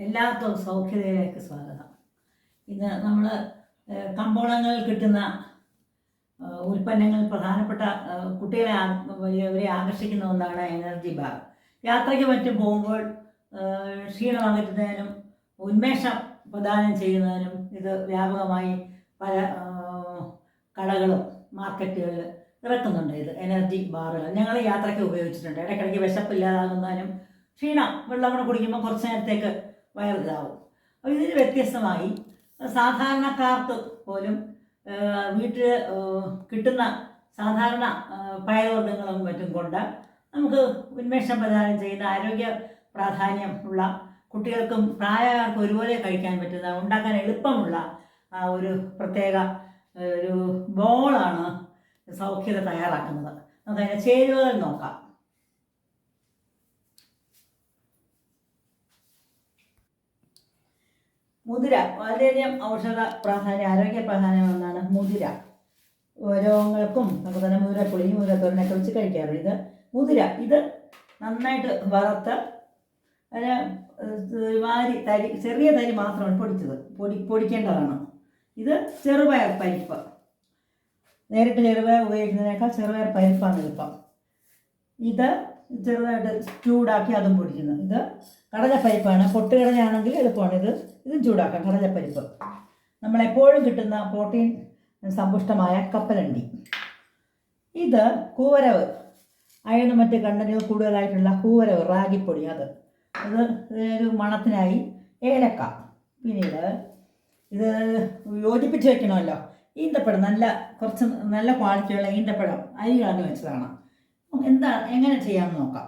എല്ലാവർക്കും സൗഖ്യതയിലേക്ക് സ്വാഗതം. ഇന്ന് നമ്മൾ കമ്പോളങ്ങളിൽ കിട്ടുന്ന ഉൽപ്പന്നങ്ങൾ പ്രധാനപ്പെട്ട കുട്ടികളെ വലിയവരെ ആകർഷിക്കുന്ന ഒന്നാണ് എനർജി ബാർ. യാത്രയ്ക്ക് മറ്റും പോകുമ്പോൾ ക്ഷീണം അകറ്റുന്നതിനും ഉന്മേഷം പ്രദാനം ചെയ്യുന്നതിനും ഇത് വ്യാപകമായി പല കടകളും മാർക്കറ്റുകളിൽ ഇറക്കുന്നുണ്ട്. ഇത് എനർജി ബാറുകൾ ഞങ്ങൾ യാത്രയ്ക്ക് ഉപയോഗിച്ചിട്ടുണ്ട്. ഇടയ്ക്കിടയ്ക്ക് വിശപ്പില്ലാതാകുന്നതിനും ക്ഷീണം വെള്ളം കൂടെ കുടിക്കുമ്പോൾ കുറച്ച് നേരത്തേക്ക് വയറിലാവും. അപ്പോൾ ഇതിന് വ്യത്യസ്തമായി സാധാരണക്കാർക്ക് പോലും വീട്ടിൽ കിട്ടുന്ന സാധാരണ പയർവർഗ്ഗങ്ങളും മറ്റും കൊണ്ട് നമുക്ക് ഉന്മേഷം പ്രദാനം ചെയ്യുന്ന ആരോഗ്യ പ്രാധാന്യം ഉള്ള കുട്ടികൾക്കും പ്രായക്കാർക്കും ഒരുപോലെ കഴിക്കാൻ പറ്റുന്ന ഉണ്ടാക്കാൻ എളുപ്പമുള്ള ഒരു പ്രത്യേക ഒരു ബോളാണ് സൗഖ്യത തയ്യാറാക്കുന്നത്. നമുക്കതിൻ്റെ ചേരുവകൾ നോക്കാം. മുതിര വളരെയധികം ഔഷധ പ്രാധാന്യം ആരോഗ്യ പ്രാധാന്യം ഒന്നാണ് മുതിര. രോഗങ്ങൾക്കും നമുക്ക് തന്നെ മുതിരപ്പൊടി മുതിരത്തോരനൊക്കെ വെച്ച് കഴിക്കാറുണ്ട്. ഇത് മുതിര ഇത് നന്നായിട്ട് വറുത്ത് അതിന് തരി ചെറിയ തരി മാത്രമാണ് പൊടിച്ചത് പൊടിക്കേണ്ടതാണ്. ഇത് ചെറുപയർ പരിപ്പ്, നേരിട്ട് ചെറുപയർ ഉപയോഗിക്കുന്നതിനേക്കാൾ ചെറുപയർ പരിപ്പാണ് എളുപ്പം. ഇത് ചെറുതായിട്ട് ചൂടാക്കി അതും പൊടിക്കുന്നത്. ഇത് കടലപ്പരിപ്പാണ്. പൊട്ടുകടലയാണെങ്കിൽ എളുപ്പമാണ്. ഇതും ചൂടാക്കാം. കടലപ്പരിപ്പ് നമ്മളെപ്പോഴും കിട്ടുന്ന പ്രോട്ടീൻ സമ്പുഷ്ടമായ കപ്പലണ്ടി. ഇത് കൂവരവ്, അയണും മറ്റ് കണ്ടന്റുകൾ കൂടുതലായിട്ടുള്ള കൂവരവ് റാഗിപ്പൊടി, അത് ഒരു മണത്തിനായി ഏലക്ക. പിന്നീട് ഇത് യോജിപ്പിച്ച് വെക്കണമല്ലോ, ഈന്തപ്പഴം, കുറച്ച് നല്ല ക്വാളിറ്റിയുള്ള ഈന്തപ്പഴം അരി കളഞ്ഞ് വെച്ചതാണ്. എങ്ങനെ ചെയ്യാമെന്ന് നോക്കാം.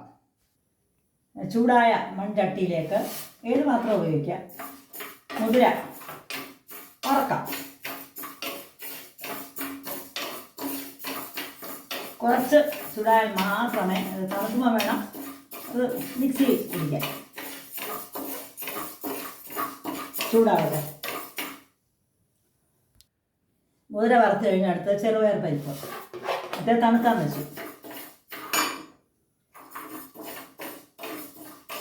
ചൂടായ മൺചട്ടിയിലേക്ക് ഏത് പാത്രം ഉപയോഗിക്കാം. മുതിര വറക്കാം. കുറച്ച് ചൂടായാൽ മാത്രമേ അത് തണുക്കുമ്പോൾ വേണം അത് മിക്സി ഇരിക്കാൻ. ചൂടാവട്ടെ. മുതിര വറുത്ത് കഴിഞ്ഞ് അടുത്ത് ചെറുപയർ പരിപ്പ് മറ്റേ തണുക്കാൻ വെച്ചു.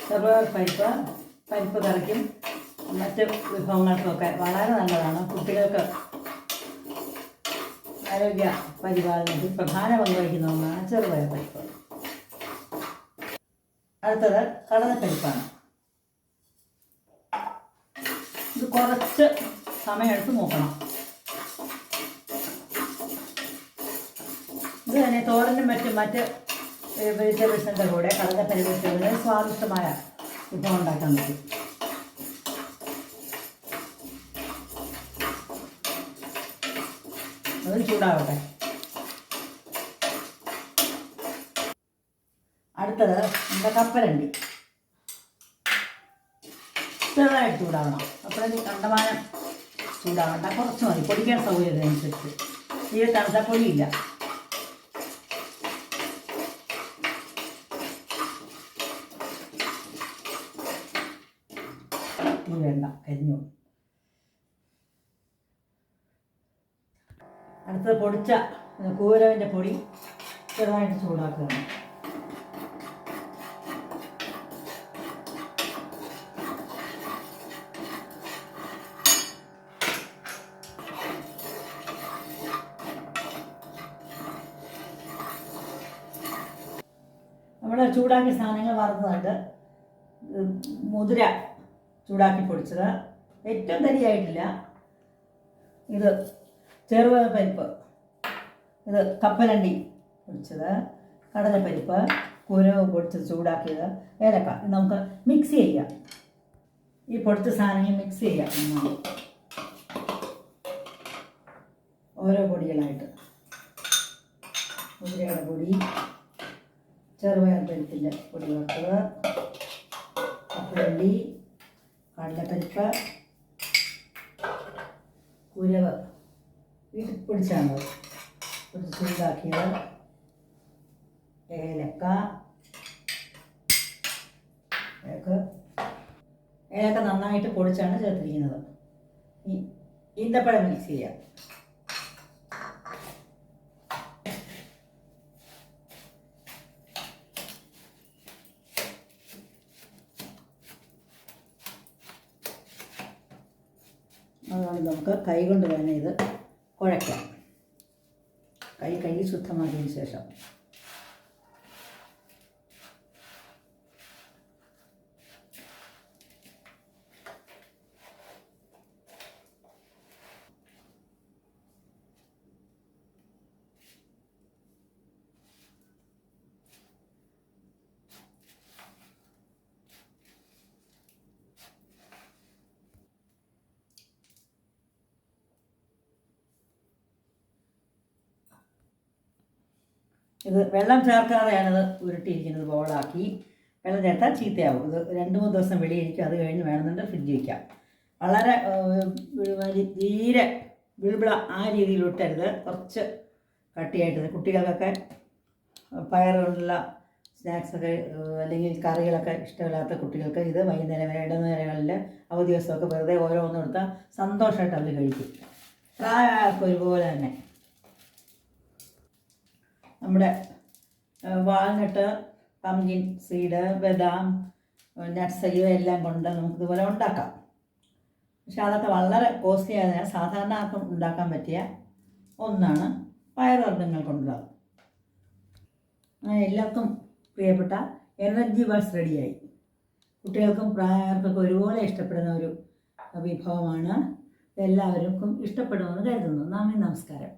ചെറുപയർ പരിപ്പ് കറിക്കും മറ്റ് വിഭവങ്ങൾക്കൊക്കെ വളരെ നല്ലതാണ്. കുട്ടികൾക്ക് ആരോഗ്യ പരിപാലനത്തിൽ പ്രധാന പങ്ക് വഹിക്കുന്ന ഒന്നാണ് ചെറുപയർ പരിപ്പ്. അടുത്തത് കടലപ്പരിപ്പാണ്. ഇത് കുറച്ച് സമയമെടുത്ത് നോക്കണം. ഇത് തന്നെ തോരനും മറ്റ് വെജിറ്റബിൾസിൻ്റെ കൂടെ കടലപ്പരിപ്പിൻ്റെ സ്വാദിഷ്ടമായ വിഭവം ഉണ്ടാക്കാൻ പറ്റും. അത് ചൂടാവട്ടെ. അടുത്തത് നമ്മുടെ കപ്പലണ്ടി. ചെറുതായിട്ട് ചൂടാവണം. കപ്പലണ്ടി കണ്ടമാനം ചൂടാവണ്ട, കുറച്ച് മതി. പൊടിക്കാൻ സൗകര്യത്തിനനുസരിച്ച്. തീരെ തണുത്ത പൊടിയില്ല. വേണ്ട, കരിഞ്ഞു. അടുത്തത് പൊടിച്ച കൂരവിൻ്റെ പൊടി ചെറുതായിട്ട് ചൂടാക്കുകയാണ്. നമ്മൾ ചൂടാക്കിയ സാധനങ്ങൾ വറുത്തതായിട്ട് മുതിര ചൂടാക്കി പൊടിച്ചത്, ഏറ്റവും തരിയായിട്ടില്ല. ഇത് ചെറുപയർ പരിപ്പ്, ഇത് കപ്പലണ്ടി പൊടിച്ചത്, കടലപ്പരിപ്പ്, കുരവ് പൊടിച്ചത് ചൂടാക്കിയത്, ഏലക്ക. ഇത് നമുക്ക് മിക്സ് ചെയ്യാം. ഈ പൊടിച്ച സാധനങ്ങൾ മിക്സ് ചെയ്യാം. ഓരോ പൊടികളായിട്ട് മുതിരയുടെ പൊടി, ചെറുപയർ പരിപ്പിൻ്റെ പൊടി വറുത്തത്, കപ്പലണ്ടി, കടലപ്പരിപ്പ്, കുരവ് വീട്ടിൽ പൊടിച്ചാണ് പൊടിച്ച് ചൂടാക്കിയത്, ഏലക്ക നന്നായിട്ട് പൊടിച്ചാണ് ചേർത്തിരിക്കുന്നത്. ഈന്തപ്പഴം മിക്സ് ചെയ്യാം. അതുകൊണ്ട് നമുക്ക് കൈ കൊണ്ട് തന്നെ ഇത് കുഴയ്ക്കാം. കൈ ശുദ്ധമാക്കിയതിന് ശേഷം ഇത് വെള്ളം ചേർക്കാതെയാണിത് ഉരുട്ടിയിരിക്കുന്നത്. ബോളാക്കി വെള്ളം ചേർത്താൽ ചീത്തയാവും. ഇത് 2-3 ദിവസം വെളിയിരിക്കും. അത് കഴിഞ്ഞ് വേണമെന്നുണ്ടെങ്കിൽ ഫ്രിഡ്ജ് വയ്ക്കാം. വളരെ തീരെ ബിൾബിള ആ രീതിയിൽ ഇട്ടരുത്. കുറച്ച് കട്ടിയായിട്ട് കുട്ടികൾക്കൊക്കെ പയറുള്ള സ്നാക്സൊക്കെ അല്ലെങ്കിൽ കറികളൊക്കെ ഇഷ്ടമില്ലാത്ത കുട്ടികൾക്ക് ഇത് വൈകുന്നേരം ഇടനേരങ്ങളിൽ അവധി ദിവസമൊക്കെ വെറുതെ ഓരോന്നും എടുത്താൽ സന്തോഷമായിട്ട് അവർ കഴിക്കും. പ്രായമായവർക്ക് ഒരുപോലെ തന്നെ. നമ്മുടെ വാൾനട്ട്, പംകിൻ സീഡ്, ബദാം, നട്ട്സ് ഇവയെല്ലാം കൊണ്ട് നമുക്കിതുപോലെ ഉണ്ടാക്കാം. പക്ഷെ അതൊക്കെ വളരെ കോസ്റ്റ്ലി ആയതിനാൽ സാധാരണ ആർക്കും ഉണ്ടാക്കാൻ പറ്റിയ ഒന്നാണ് പയറുവർഗ്ഗങ്ങൾ കൊണ്ടുള്ളത്. അങ്ങനെ എല്ലാവർക്കും പ്രിയപ്പെട്ട എനർജി ബാർസ് റെഡിയായി. കുട്ടികൾക്കും പ്രായമായവർക്കൊക്കെ ഒരുപോലെ ഇഷ്ടപ്പെടുന്ന ഒരു വിഭവമാണ്. എല്ലാവർക്കും ഇഷ്ടപ്പെടുമെന്ന് കരുതുന്നു. നന്ദി, നമസ്കാരം.